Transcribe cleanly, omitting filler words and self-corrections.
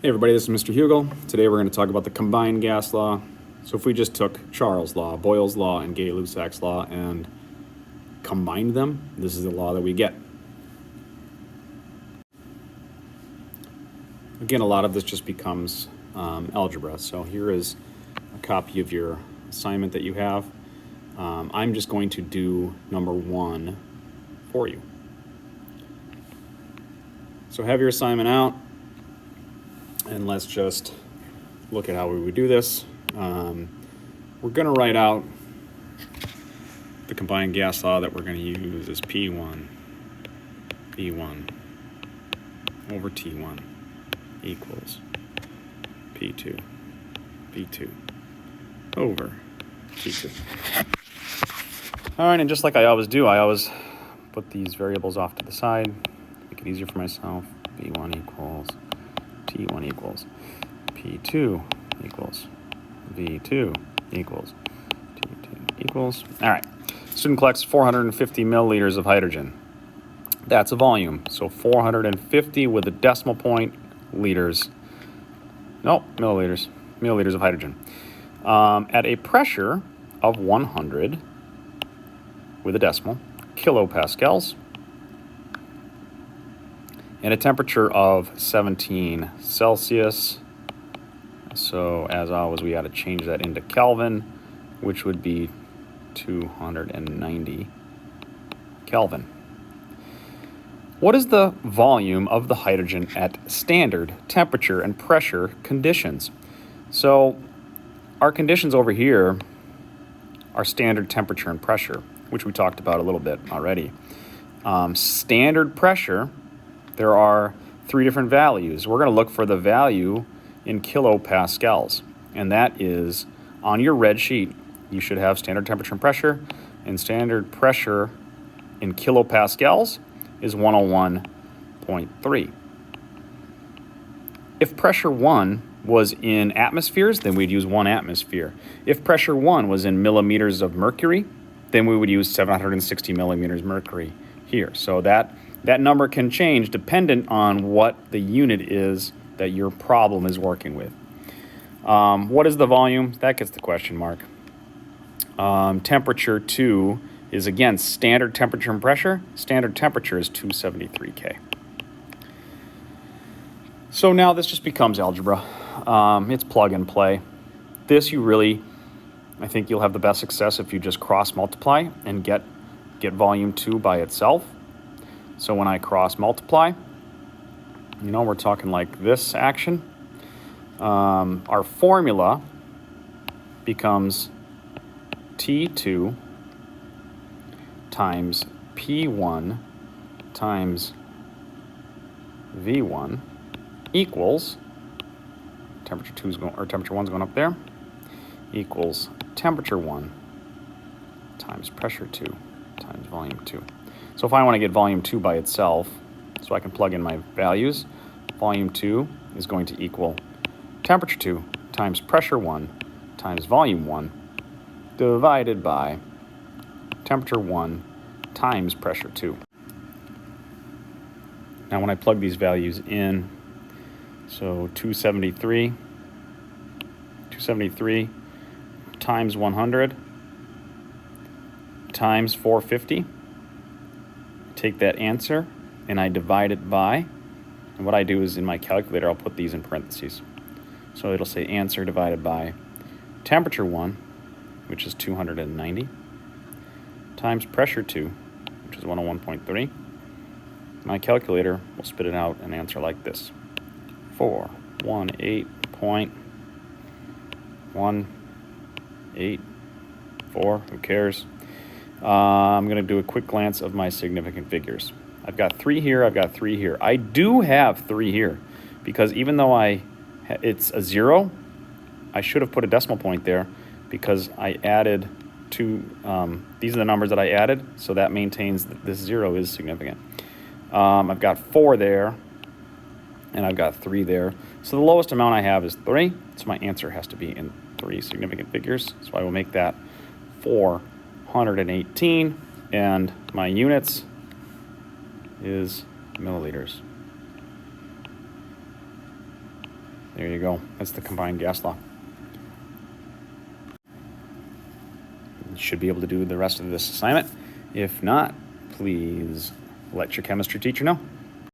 Hey everybody, this is Mr. Hugel. Today we're going to talk about the combined gas law. So if we just took Charles' law, Boyle's law, and Gay-Lussac's law and combined them, this is the law that we get. Again, a lot of this just becomes algebra. So here is a copy of your assignment that you have. I'm just going to do number 1 for you. So have your assignment out. And let's just look at how we would do this. We're going to write out the combined gas law that we're going to use as P1, V1 over T1 equals P2, V2 over T2. All right, and just like I always do, I always put these variables off to the side, make it easier for myself. V1 equals T1 equals P2 equals V2 equals T2 equals. All right, student collects 450 milliliters of hydrogen. That's a volume, so 450 with a decimal point liters. No, milliliters of hydrogen. At a pressure of 100 with a decimal kilopascals and a temperature of 17 Celsius. So as always, we got to change that into Kelvin, which would be 290 Kelvin. What is the volume of the hydrogen at standard temperature and pressure conditions? So our conditions over here are standard temperature and pressure, which we talked about a little bit already. Standard pressure, there are 3 different values. We're going to look for the value in kilopascals, and that is on your red sheet. You should have standard temperature and pressure, and standard pressure in kilopascals is 101.3. If pressure 1 was in atmospheres, then we'd use 1 atmosphere. If pressure 1 was in millimeters of mercury, then we would use 760 millimeters mercury here. So that number can change dependent on what the unit is that your problem is working with. What is the volume? That gets the question mark. Temperature 2 is, again, standard temperature and pressure. Standard temperature is 273 K. So now this just becomes algebra. It's plug and play. This I think you'll have the best success if you just cross multiply and get volume 2 by itself. So when I cross multiply, we're talking like this action. Our formula becomes T2 times P1 times V1 equals temperature 1's going up there, equals temperature 1 times pressure 2 times volume 2. So if I want to get volume 2 by itself, so I can plug in my values, volume 2 is going to equal temperature 2 times pressure 1 times volume 1 divided by temperature 1 times pressure 2. Now when I plug these values in, so 273 times 100 times 450, take that answer and I divide it by, and what I do is in my calculator I'll put these in parentheses. So it'll say answer divided by temperature 1, which is 290, times pressure 2, which is 101.3. My calculator will spit it out an answer like this: 418.184. Who cares? I'm going to do a quick glance of my significant figures. I've got 3 here, I've got 3 here. I do have 3 here because even though it's a 0, I should have put a decimal point there because I added 2. These are the numbers that I added, so that maintains that this 0 is significant. I've got 4 there, and I've got 3 there. So the lowest amount I have is 3, so my answer has to be in 3 significant figures. So I will make that 418, and my units is milliliters. There you go. That's the combined gas law. You should be able to do the rest of this assignment. If not, please let your chemistry teacher know.